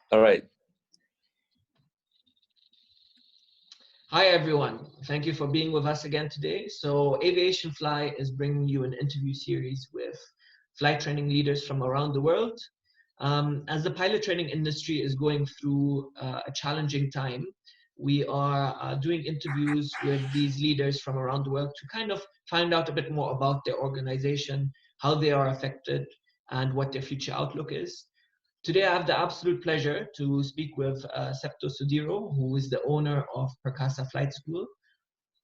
All right. Hi, everyone. Thank you for being with us again today. So Aviation Fly is bringing you an interview series with flight training leaders from around the world. As the pilot training industry is going through a challenging time, we are doing interviews with these leaders from around the world to kind of find out a bit more about their organization, how they are affected, and what their future outlook is. Today, I have the absolute pleasure to speak with Septo Sudiro, who is the owner of Perkasa Flight School.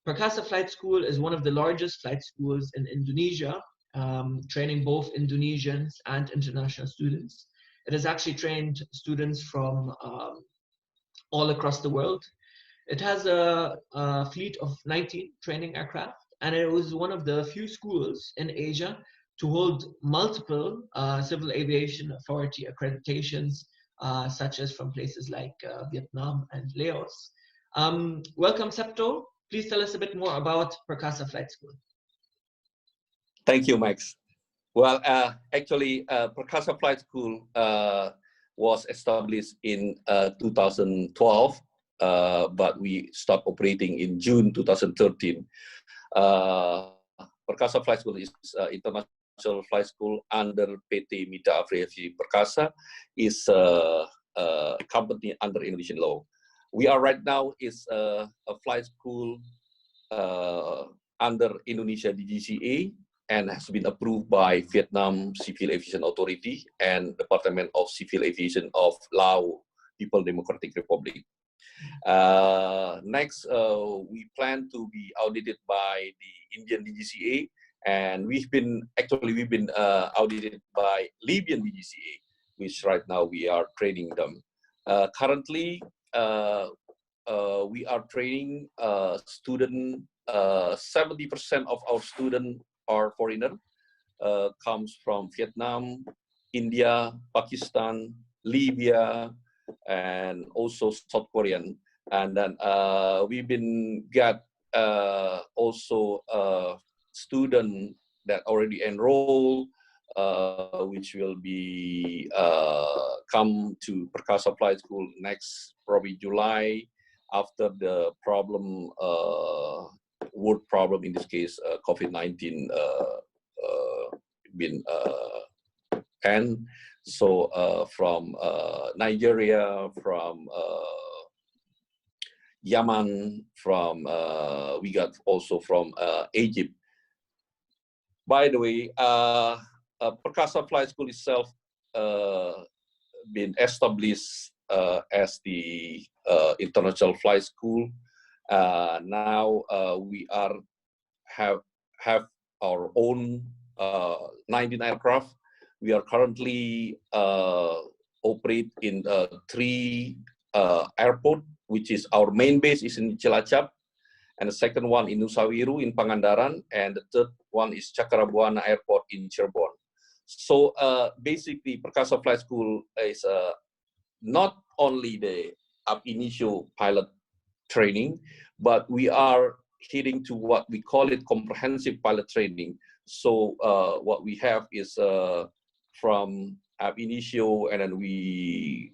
Perkasa Flight School is one of the largest flight schools in Indonesia, training both Indonesians and international students. It has actually trained students from all across the world. It has a fleet of 19 training aircraft, and it was one of the few schools in Asia to hold multiple civil aviation authority accreditations, such as from places like Vietnam and Laos. Welcome, Septo. Please tell us a bit more about Perkasa Flight School. Thank you, Max. Well, actually, Perkasa Flight School was established in 2012, but we stopped operating in June 2013. Perkasa Flight School is international flight school under PT Mitra Aviasi Perkasa, is a company under Indonesian law. We are right now is a flight school under Indonesia DGCA and has been approved by Vietnam Civil Aviation Authority and Department of Civil Aviation of Laos People Democratic Republic. Next, we plan to be audited by the Indian DGCA, and we've been audited by Libyan DGCA, which right now we are training them. Currently, we are training student. 70% of our students are foreigner, comes from Vietnam, India, Pakistan, Libya, and also South Korean. And then we've been got also student that already enrolled, which will be come to Perkasa Flight School next probably July, after the problem, world problem, in this case, COVID-19 been end. So from Nigeria, from Yemen, from we got also from Egypt. By the way, Perkasa Flight School itself been established as the international flight school. Now we are have our own 19 aircraft. We are currently operate in 3 airport, which is our main base is in Cilacap, and the second one in Nusa Wiru in Pangandaran, and the third one is Cakrabuana Airport in Cirebon. So basically, Perkasa Flight School is not only the ab initio pilot training, but we are heading to what we call it comprehensive pilot training. So what we have is from ab initio, and then we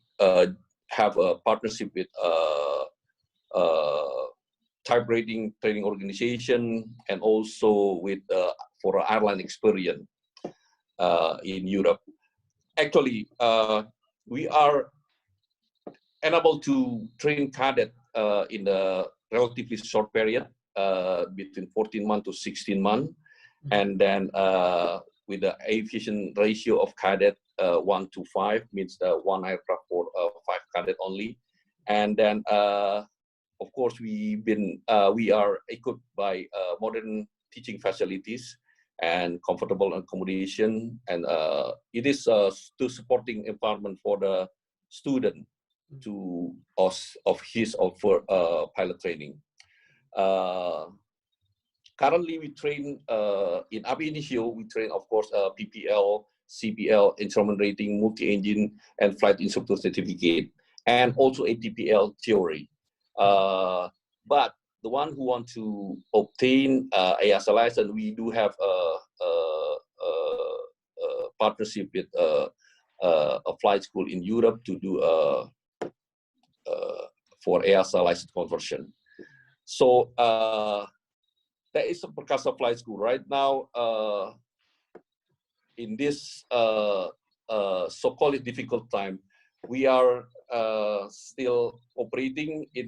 have a partnership with type rating training organization, and also with for airline experience in Europe. Actually, we are enabled to train cadet in a relatively short period, between 14 months to 16 months, and then with the aviation ratio of cadet 1:5, means 1 aircraft for 5 cadet only, and then of course we are equipped by modern teaching facilities and comfortable accommodation, and it is to supporting environment for the student to us of his or for pilot training. Currently, we train in ab initio. We train, of course, PPL, CPL, instrument rating, multi-engine, and flight instructor certificate, and also ATPL theory. But the one who want to obtain ASL license, we do have a partnership with a flight school in Europe to do for EASA license conversion. So there is a Perkasa Flight School right now. In this so-called difficult time, we are still operating in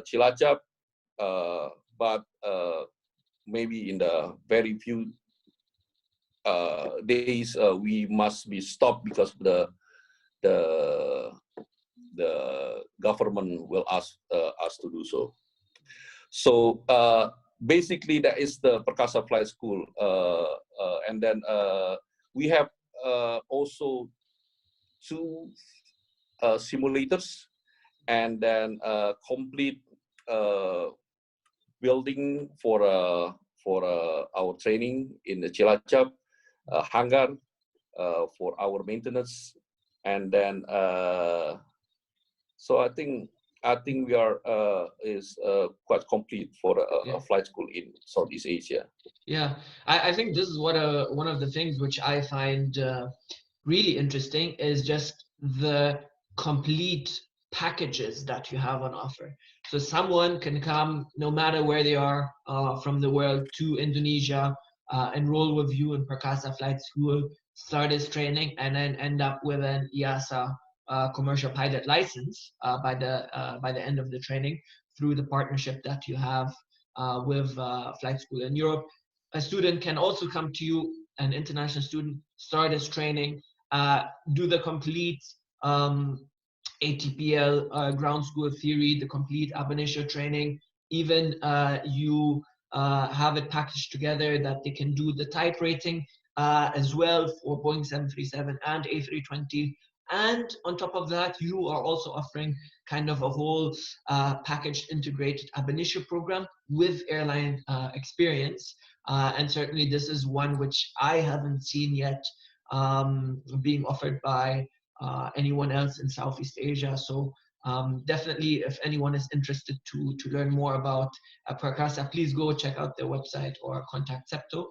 Cilacap, but maybe in the very few days we must be stopped because the government will ask us to do so. So basically, that is the Perkasa Flight School, and then we have also 2 simulators, and then complete building for our training in the Cilacap, hangar for our maintenance, and then so I think we are is quite complete for a flight school in Southeast Asia. Yeah, I think this is one of the things which I find really interesting is just the complete packages that you have on offer. So someone can come no matter where they are from the world to Indonesia, enroll with you in Perkasa Flight School, start his training, and then end up with an EASA commercial pilot license by the end of the training through the partnership that you have with Flight School in Europe. A student can also come to you, an international student, start his training, do the complete ATPL ground school theory, the complete ab initio training. Even you have it packaged together that they can do the type rating as well for Boeing 737 and A320. And on top of that, you are also offering kind of a whole packaged integrated ab initio program with airline experience. And certainly this is one which I haven't seen yet being offered by anyone else in Southeast Asia. So definitely, if anyone is interested to learn more about Perkasa, please go check out their website or contact Septo.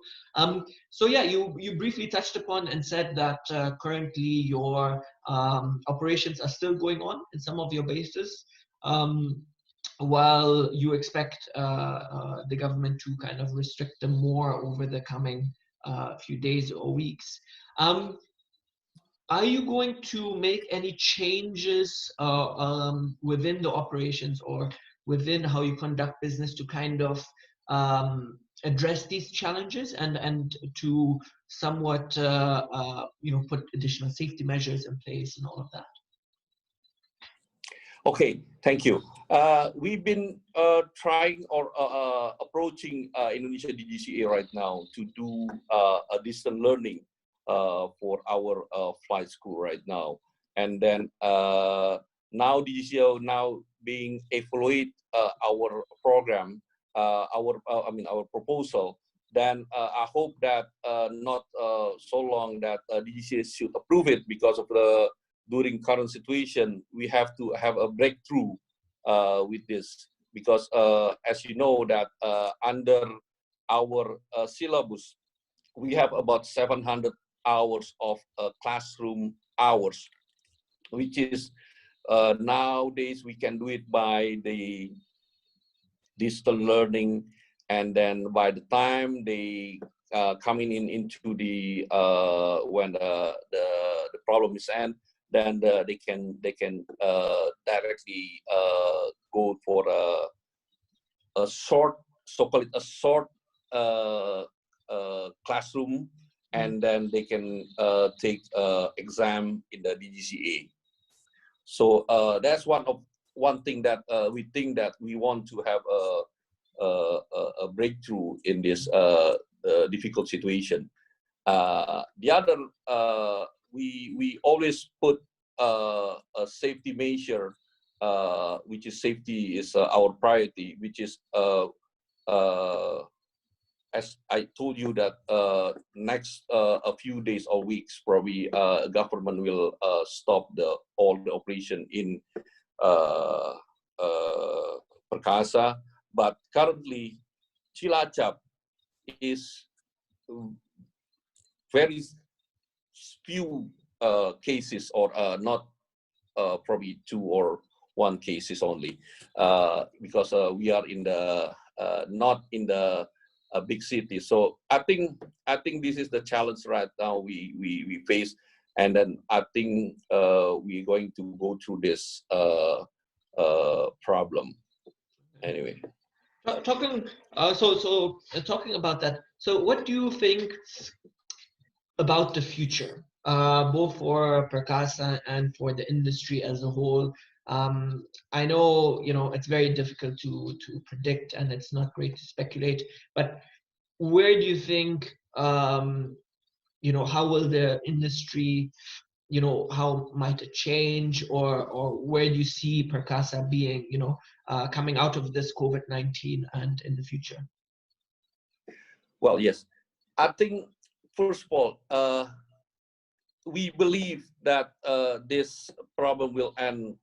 So yeah, you briefly touched upon and said that currently your operations are still going on in some of your bases. While you expect the government to kind of restrict them more over the coming few days or weeks. Are you going to make any changes within the operations or within how you conduct business to kind of address these challenges and to somewhat put additional safety measures in place and all of that? Okay, thank you. We've been trying or approaching Indonesia DGCA right now to do a distant learning for our flight school right now. And then now DGCA now being evaluate our program, our proposal. Then I hope that not so long that DGCA should approve it because of the during current situation, we have to have a breakthrough with this because, as you know, that under our syllabus, we have about 700 hours of classroom hours, which is nowadays we can do it by the digital learning, and then by the time they coming into the when the problem is end. Then they can directly go for a short, so-called a short classroom, and then they can take exam in the DGCA. So that's one thing that we think that we want to have a breakthrough in this difficult situation. The other. We always put a safety measure, which is safety is our priority, which is as I told you that next a few days or weeks probably government will stop all the operation in Perkasa, but currently Cilacap is very few cases or not probably 2 or one cases only, because we are in the not in the big city. So I think this is the challenge right now we face, and then I think we're going to go through this problem anyway. Talking talking about that. So what do you think about the future, both for Perkasa and for the industry as a whole? I know, it's very difficult to predict, and it's not great to speculate, but where do you think, how will the industry, how might it change, or where do you see Perkasa being, coming out of this COVID-19 and in the future? Well, yes, I think first of all, we believe that this problem will end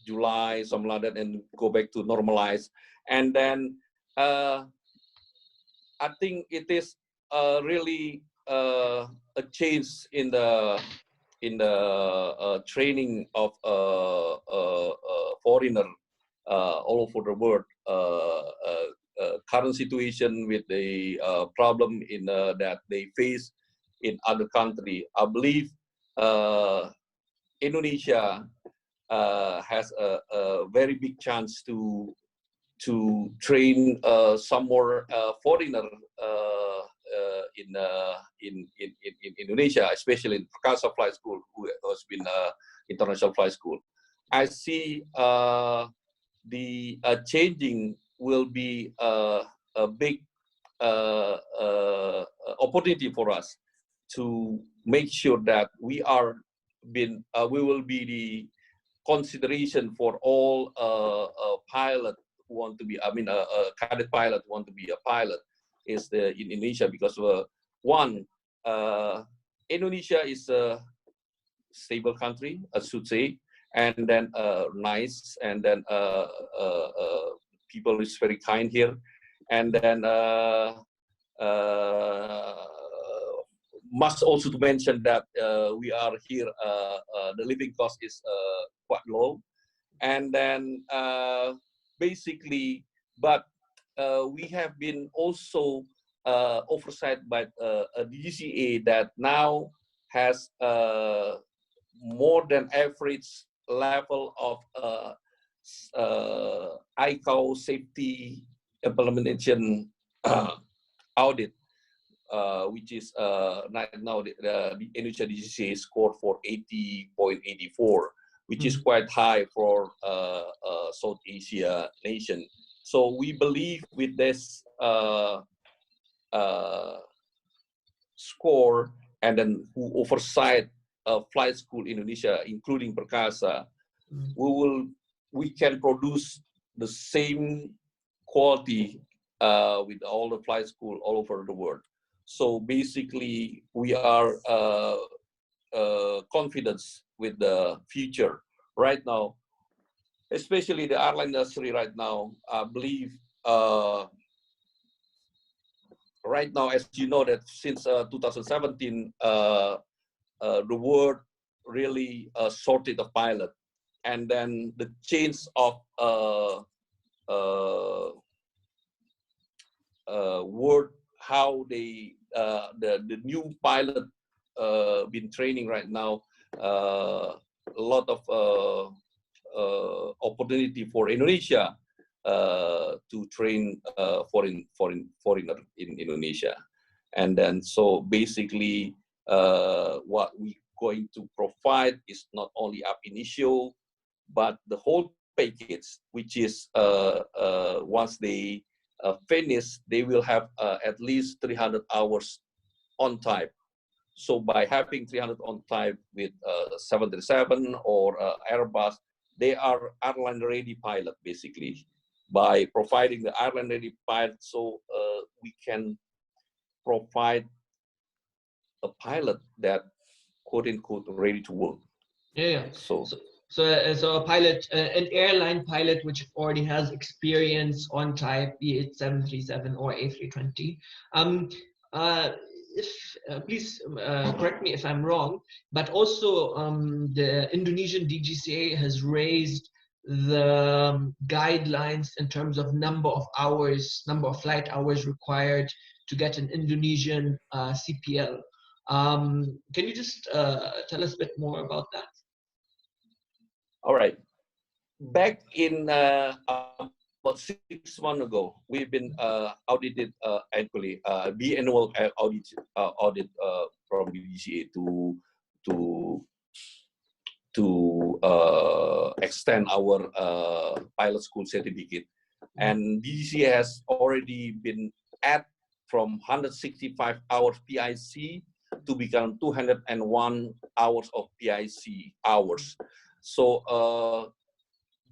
July, something like that, and go back to normalize. And then I think it is really a change in the training of foreigner all over the world. Current situation with the problem in that they face in other country. I believe Indonesia has a very big chance to train some more foreigner in Indonesia, especially in Perkasa Flight School, who has been international flight school. I see the changing will be a big opportunity for us to make sure that we will be the consideration for all pilot who want to be, cadet pilot who want to be a pilot is in Indonesia, because one, Indonesia is a stable country, I should say, and then nice, and then people is very kind here, and then must also to mention that we are here, the living cost is quite low, and then basically, but we have been also oversight by a DGCA that now has more than average level of ICAO safety implementation audit, which is right now the Indonesia DGCA scored for 80.84, which is quite high for South Asia nation. So we believe with this score, and then who oversight flight school Indonesia, including Perkasa, we can produce the same quality with all the flight school all over the world. So basically, we are confident with the future right now, especially the airline industry right now. I believe right now, as you know, that since 2017, the world really shorted of pilot, and then the change of word how they the new pilot been training right now, a lot of opportunity for Indonesia to train foreigner in Indonesia. And then so basically what we going to provide is not up initio, but the whole package, which is once they finish, they will have at least 300 hours on type. So by having 300 on type with 737 or Airbus, they are airline ready pilot basically. By providing the airline ready pilot, so we can provide a pilot that quote unquote ready to work. Yeah. So a pilot, an airline pilot which already has experience on type, be it 737 or A320. Please correct me if I'm wrong, but also the Indonesian DGCA has raised the guidelines in terms of number of hours, number of flight hours required to get an Indonesian CPL. Can you just tell us a bit more about that? All right. Back in about 6 months ago, we've been audited annually, biannual audit from BDCA to extend our pilot school certificate. And BDCA has already been at from 165 hours PIC to become 201 hours of PIC hours. So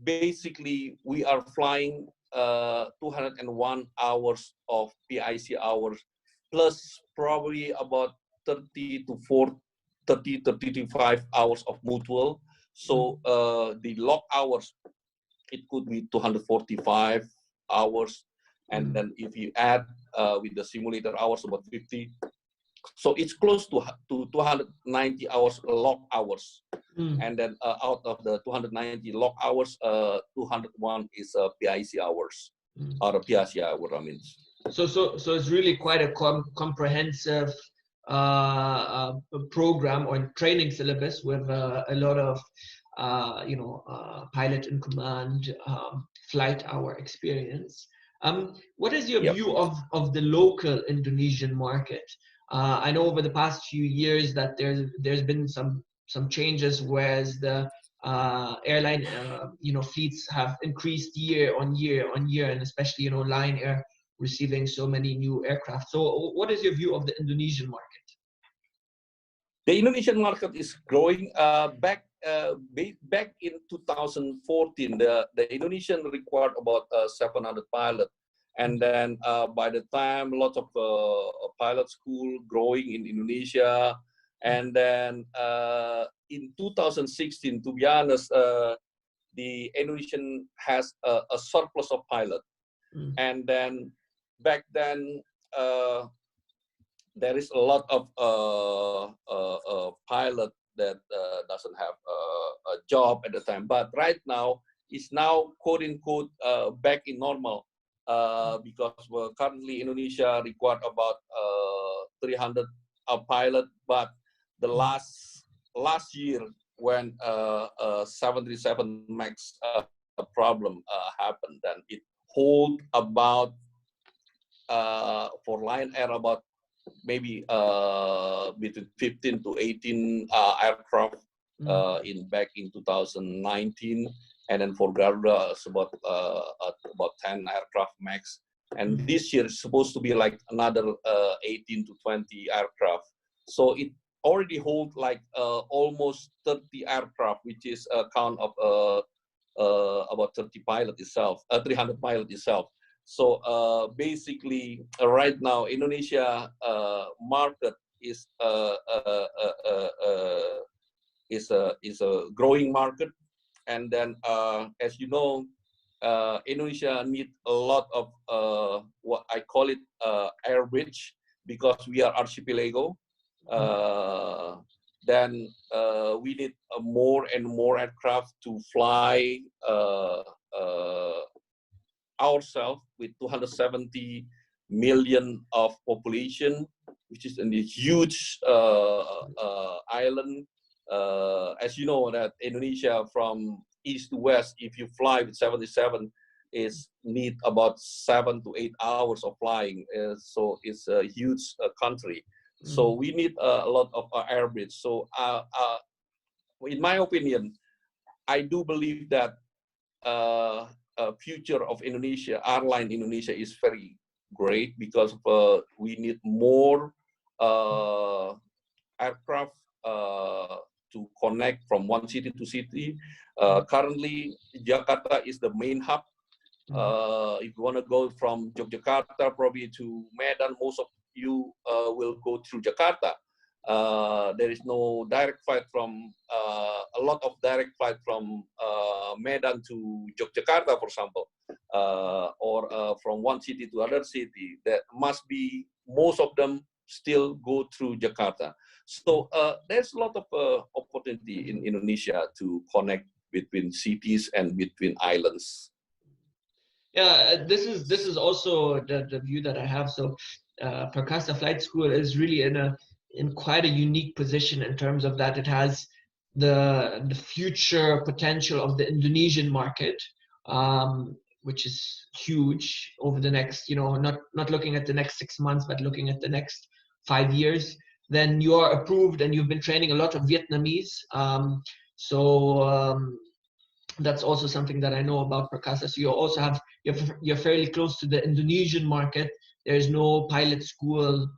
basically, we are flying 201 hours of PIC hours, plus probably about 30 to 40, 30, 35 hours of mutual. So the log hours, it could be 245 hours. And then if you add with the simulator hours, about 50. So it's close to 290 hours log hours. And then out of the 290 log hours, 201 is PIC hours, or PIC hour, I mean. So it's really quite a comprehensive program or training syllabus with a lot of pilot in command, flight hour experience. What is your view of the local Indonesian market? I know over the past few years that there's been some changes, whereas the airline fleets have increased year on year, and especially Lion Air receiving so many new aircraft. So what is your view of the Indonesian market? The Indonesian market is growing. Back in 2014, the Indonesian required about 700 pilots. And then by the time lots of pilot school growing in Indonesia, and then in 2016, to be honest, the Indonesian has a surplus of pilots. And then back then, there is a lot of pilot that doesn't have a job at the time. But right now, it's now quote unquote back in normal because currently Indonesia required about 300 pilot. But the last year when 737 MAX problem happened, then it hold about for Lion Air about maybe between 15 to 18 aircraft back in 2019, and then for Garuda it's about 10 aircraft max. And this year is supposed to be like another 18 to 20 aircraft. So it already holds like almost 30 aircraft, which is a count of about 30 pilot itself, 300 pilot itself. So basically, right now, Indonesia market is a growing market, and then as you know, Indonesia needs a lot of what I call it air bridge, because we are archipelago. Then we need more and more aircraft to fly ourselves with 270 million of population, which is in a huge island. As you know, that Indonesia from east to west, if you fly with 77, is need about 7 to 8 hours of flying. So it's a huge country. So we need a lot of air bridge. So in my opinion, I do believe that future of Indonesia, airline Indonesia, is very great, because we need more aircraft to connect from one city to city. Currently, Jakarta is the main hub. If you want to go from Yogyakarta probably to Medan, most of you will go through Jakarta. There is no direct flight from, a lot of direct flight from Medan to Yogyakarta, for example, or from one city to other city. That must be, most of them still go through Jakarta. So there's a lot of opportunity in Indonesia to connect between cities and between islands. Yeah, this is also the view that I have. So, Perkasa Flight School is really in quite a unique position in terms of that it has the future potential of the Indonesian market, which is huge over the next, not looking at the next 6 months, but looking at the next 5 years. Then you are approved, and you've been training a lot of Vietnamese. So that's also something that I know about Perkasa. So you also have you're fairly close to the Indonesian market. There's no pilot school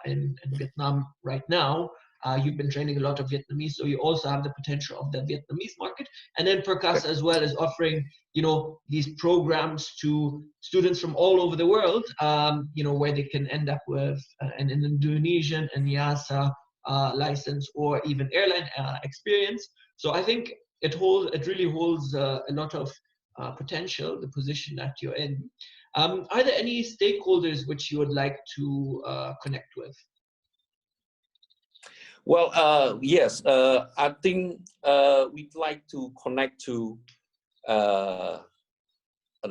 in Vietnam right now. You've been training a lot of Vietnamese, so you also have the potential of the Vietnamese market. And then Perkasa as well is offering, these programs to students from all over the world, where they can end up with an Indonesian and YASA license, or even airline experience. So I think it really holds a lot of potential, the position that you're in. Are there any stakeholders which you would like to connect with? Well, yes, I think we'd like to connect to an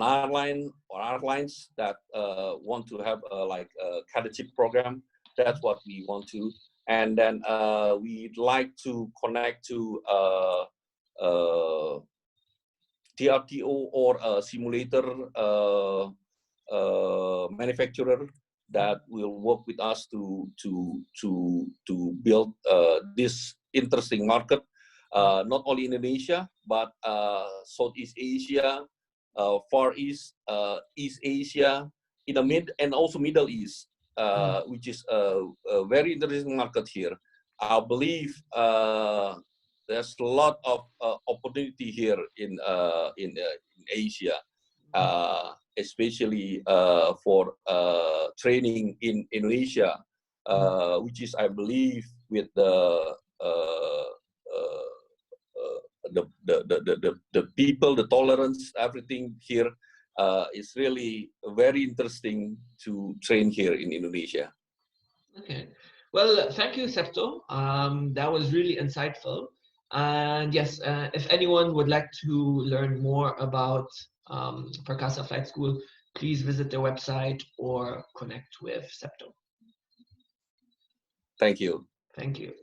airline or airlines that want to have like a cadetship program. That's what we want to. And then we'd like to connect to TRTO or a simulator manufacturer that will work with us to build this interesting market, not only Indonesia but Southeast Asia, Far East, East Asia, in the and also Middle East, which is a very interesting market here. I believe there's a lot of opportunity here in Asia, especially for training in Indonesia, which is, I believe, with the people, the tolerance, everything here is really very interesting to train here in Indonesia. Okay. Well, thank you, Septo. That was really insightful. And yes, if anyone would like to learn more about Perkasa Flight School, please visit their website or connect with Septo. Thank you. Thank you.